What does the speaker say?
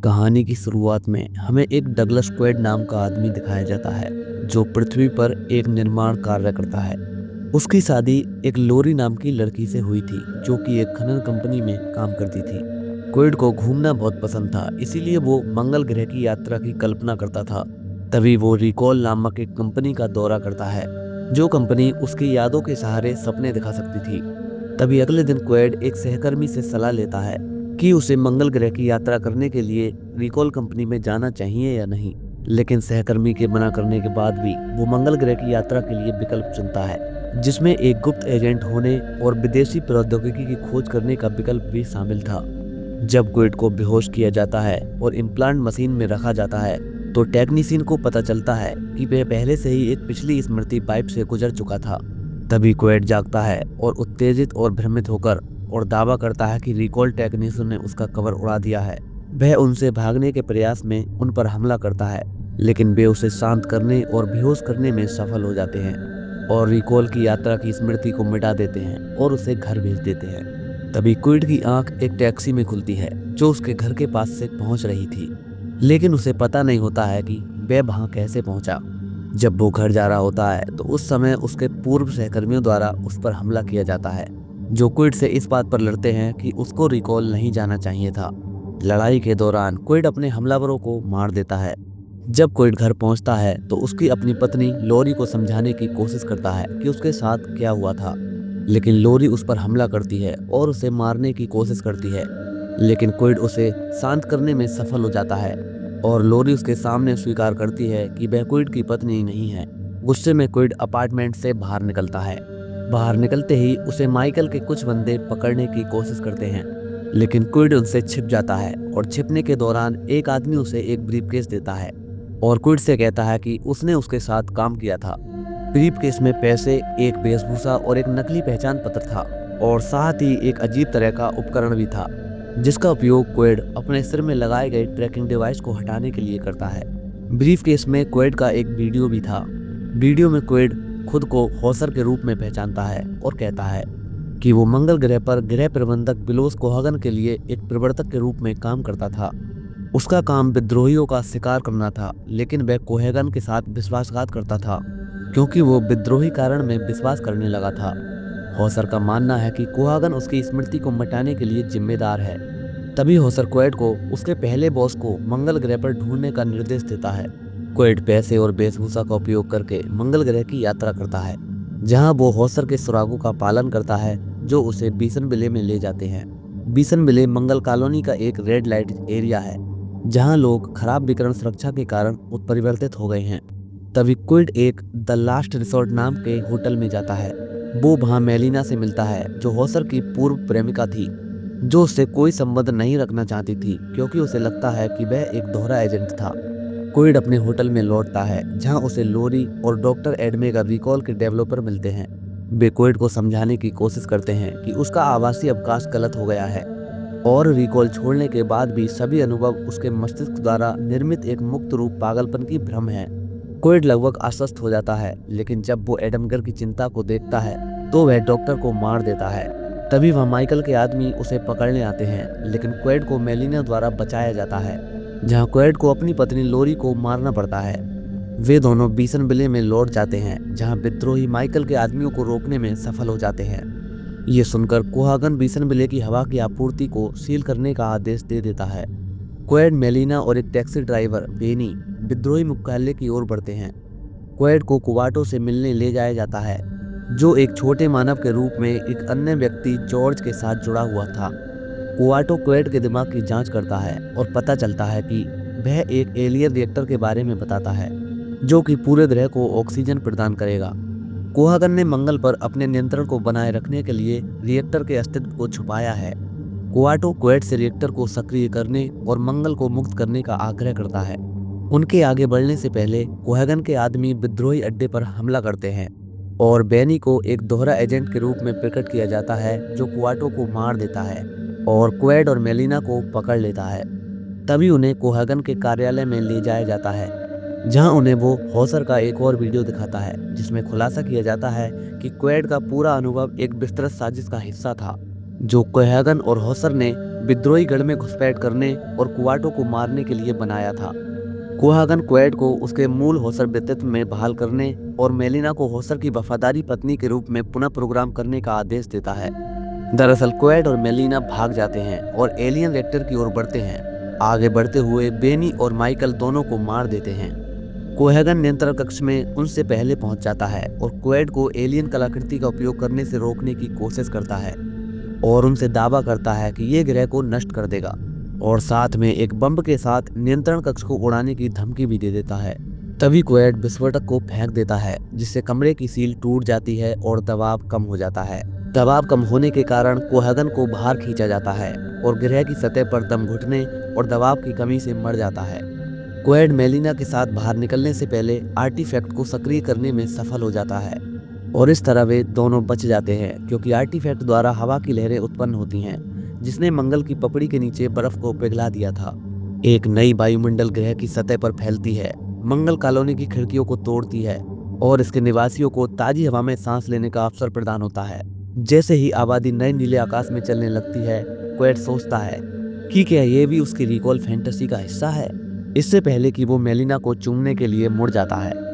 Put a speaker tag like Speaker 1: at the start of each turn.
Speaker 1: कहानी की शुरुआत में हमें एक डगलस क्वेड नाम का आदमी दिखाया जाता है जो पृथ्वी पर एक निर्माण कार्य करता है। उसकी शादी एक लोरी नाम की लड़की से हुई थी जो कि एक खनन कंपनी में काम करती थी। क्वेड को घूमना बहुत पसंद था, इसीलिए वो मंगल ग्रह की यात्रा की कल्पना करता था। तभी वो रिकॉल नामक एक कंपनी का दौरा करता है, जो कंपनी उसकी यादों के सहारे सपने दिखा सकती थी। तभी अगले दिन क्वेड एक सहकर्मी से सलाह लेता है कि उसे मंगल ग्रह की यात्रा करने के लिए रिकॉल कंपनी में जाना चाहिए या नहीं। लेकिन सहकर्मी के मना करने के बाद भी वो मंगल ग्रह की यात्रा के लिए विकल्प चुनता है, जिसमें एक गुप्त एजेंट होने और विदेशी प्रौद्योगिकी की खोज करने का विकल्प भी शामिल था। जब क्विड को बेहोश किया जाता है और इम्प्लांट मशीन में रखा जाता है तो टेक्नीशियन को पता चलता है कि वह पहले से ही एक पिछली स्मृति पाइप से गुजर चुका था। तभी क्वेड जागता है और उत्तेजित और भ्रमित होकर और दावा करता है कि रिकॉल टेक्नीशियन ने उसका कवर उड़ा दिया है। वह उनसे भागने के प्रयास में उन पर हमला करता है, लेकिन वे उसे शांत करने और बेहोश करने में सफल हो जाते हैं और रिकॉल की यात्रा की स्मृति को मिटा देते हैं और उसे घर भेज देते हैं। तभी क्विड की आंख एक टैक्सी में खुलती है जो उसके घर के पास से पहुंच रही थी, लेकिन उसे पता नहीं होता है कि वह वहां कैसे पहुंचा। जब वो घर जा रहा होता है तो उस समय उसके पूर्व सहकर्मियों द्वारा उस पर हमला किया जाता है, जो क्विड से इस बात पर लड़ते हैं कि उसको रिकॉल नहीं जाना चाहिए था। लड़ाई के दौरान क्विड अपने हमलावरों को मार देता है। जब क्विड घर पहुंचता है तो उसकी अपनी पत्नी लोरी को समझाने की कोशिश करता है कि उसके साथ क्या हुआ था, लेकिन लोरी उस पर हमला करती है और उसे मारने की कोशिश करती है। लेकिन क्विड उसे शांत करने में सफल हो जाता है और लोरी उसके सामने स्वीकार करती है कि वह क्विड की पत्नी नहीं है। गुस्से में क्विड अपार्टमेंट से बाहर निकलता है। बाहर निकलते ही उसे माइकल के कुछ बंदे पकड़ने की कोशिश करते हैं, लेकिन क्विड उनसे छिप जाता है और छिपने के दौरान एक आदमी उसे एक ब्रीफकेस देता है और क्विड से कहता है कि उसने उसके साथ काम किया था। ब्रीफकेस में पैसे, एक वेशभूषा और एक नकली पहचान पत्र था और साथ ही एक अजीब तरह का उपकरण भी था जिसका उपयोग क्वेड अपने सिर में लगाए गए ट्रैकिंग डिवाइस को हटाने के लिए करता है। ब्रीफकेस में क्वेड का एक वीडियो भी था। वीडियो में क्वेड खुद को हॉसर के रूप में पहचानता है और कहता है कि वो मंगल ग्रह पर गृह प्रबंधक बिलोस कोहागन के लिए एक प्रवर्तक के रूप में काम करता था। उसका काम विद्रोहियों का शिकार करना था, लेकिन वह कोहेगन के साथ विश्वासघात करता था क्योंकि वो विद्रोही कारण में विश्वास करने लगा था। हॉसर का मानना है कि कोहागन उसकी स्मृति को मिटाने के लिए जिम्मेदार है। तभी हॉसर क्वेड को उसके पहले बॉस को मंगल ग्रह पर ढूंढने का निर्देश देता है। क्वेड पैसे और वेशभूषा का उपयोग करके मंगल ग्रह की यात्रा करता है, जहां वो हॉसर के सुरागों का पालन करता है जो उसे बीसन बिले में ले जाते हैं। बीसन बिले मंगल कॉलोनी का एक रेड लाइट एरिया है जहां लोग खराब विकिरण सुरक्षा के कारण उत्परिवर्तित हो गए हैं। तभी क्विड एक द लास्ट रिसोर्ट नाम के होटल में जाता है। वो वहां मेलिना से मिलता है जो हॉसर की पूर्व प्रेमिका थी, जो उससे कोई संबंध नहीं रखना चाहती थी क्योंकि उसे लगता है कि वह एक दोहरा एजेंट था। क्विड अपने होटल में लौटता है जहां उसे लोरी और डॉक्टर एडमेगा रिकॉल के डेवलपर मिलते हैं। वे क्विड को समझाने की कोशिश करते हैं कि उसका आवासीय अवकाश गलत हो गया है और रिकॉल छोड़ने के बाद भी सभी अनुभव उसके मस्तिष्क द्वारा निर्मित एक मुक्त रूप पागलपन की भ्रम है। क्विड लगभग आश्वस्त हो जाता है, लेकिन जब वो एडमगर की चिंता को देखता है तो वह डॉक्टर को मार देता है। तभी वह माइकल के आदमी उसे पकड़ने आते हैं, लेकिन क्वेड को मेलिना द्वारा बचाया जाता है, जहां क्वेड को अपनी पत्नी लोरी को मारना पड़ता है। वे दोनों बीसन बिले में लौट जाते हैं जहां विद्रोही माइकल के आदमियों को रोकने में सफल हो जाते हैं। ये सुनकर कोहागन बीसन बिले की हवा की आपूर्ति को सील करने का आदेश दे देता है। क्वेड, मेलिना और एक टैक्सी ड्राइवर बेनी विद्रोही मुख्यालय की ओर बढ़ते हैं। क्वेड को कुवाटो से मिलने ले जाया जाता है, जो एक छोटे मानव के रूप में एक अन्य व्यक्ति जॉर्ज के साथ जुड़ा हुआ था। कुवाटो क्वेड के दिमाग की जांच करता है और पता चलता है कि वह एक एलियन रिएक्टर के बारे में बताता है जो कि पूरे ग्रह को ऑक्सीजन प्रदान करेगा। कोहागन ने मंगल पर अपने नियंत्रण को बनाए रखने के लिए रिएक्टर के अस्तित्व को छुपाया है। कुवाटो क्वेड से रिएक्टर को सक्रिय करने और मंगल को मुक्त करने का आग्रह करता है। उनके आगे बढ़ने से पहले कोहेगन के आदमी विद्रोही अड्डे पर हमला करते हैं और बेनी को एक दोहरा एजेंट के रूप में प्रकट किया जाता है जो कुवाटो को मार देता है और क्वेड और मेलिना को पकड़ लेता है। तभी उन्हें कोहेगन के कार्यालय में ले जाया जाता है, जहां उन्हें वो हॉसर का एक और वीडियो दिखाता है जिसमें खुलासा किया जाता है कि क्वेड का पूरा अनुभव एक विस्तृत साजिश का हिस्सा था जो कोहेगन और हॉसर ने विद्रोही गढ़ में घुसपैठ करने और कुवाटो को मारने के लिए बनाया था। कुहागन क्वेड को उसके मूल होसर व्यक्तित्व में बहाल करने और मेलिना को होसर की वफादारी पत्नी के रूप में पुनः प्रोग्राम करने का आदेश देता है। दरअसल क्वेड और मेलिना भाग जाते हैं और एलियन रिएक्टर की ओर बढ़ते हैं। आगे बढ़ते हुए बेनी और माइकल दोनों को मार देते हैं। कोहेगन नियंत्रण कक्ष में उनसे पहले पहुंच जाता है और क्वेड को एलियन कलाकृति का उपयोग करने से रोकने की कोशिश करता है और उनसे दावा करता है कि ये ग्रह को नष्ट कर देगा और साथ में एक बम के साथ नियंत्रण कक्ष को उड़ाने की धमकी भी दे देता है। तभी क्वेड विस्फोटक को फेंक देता है जिससे कमरे की सील टूट जाती है और दबाव कम हो जाता है। दबाव कम होने के कारण कोहेगन को बाहर खींचा जाता है और ग्रह की सतह पर दम घुटने और दबाव की कमी से मर जाता है। क्वेड मेलिना के साथ बाहर निकलने से पहले आर्टिफैक्ट को सक्रिय करने में सफल हो जाता है और इस तरह वे दोनों बच जाते हैं क्योंकि आर्टिफैक्ट द्वारा हवा की लहरें उत्पन्न होती हैं जिसने मंगल की पपड़ी के नीचे बर्फ को पिघला दिया था। एक नई वायुमंडल ग्रह की सतह पर फैलती है, मंगल कॉलोनी की खिड़कियों को तोड़ती है और इसके निवासियों को ताजी हवा में सांस लेने का अवसर प्रदान होता है। जैसे ही आबादी नए नीले आकाश में चलने लगती है, क्वेड सोचता है कि क्या ये भी उसकी रिकॉल फैंटेसी का हिस्सा है, इससे पहले कि वो मेलिना को चूमने के लिए मुड़ जाता है।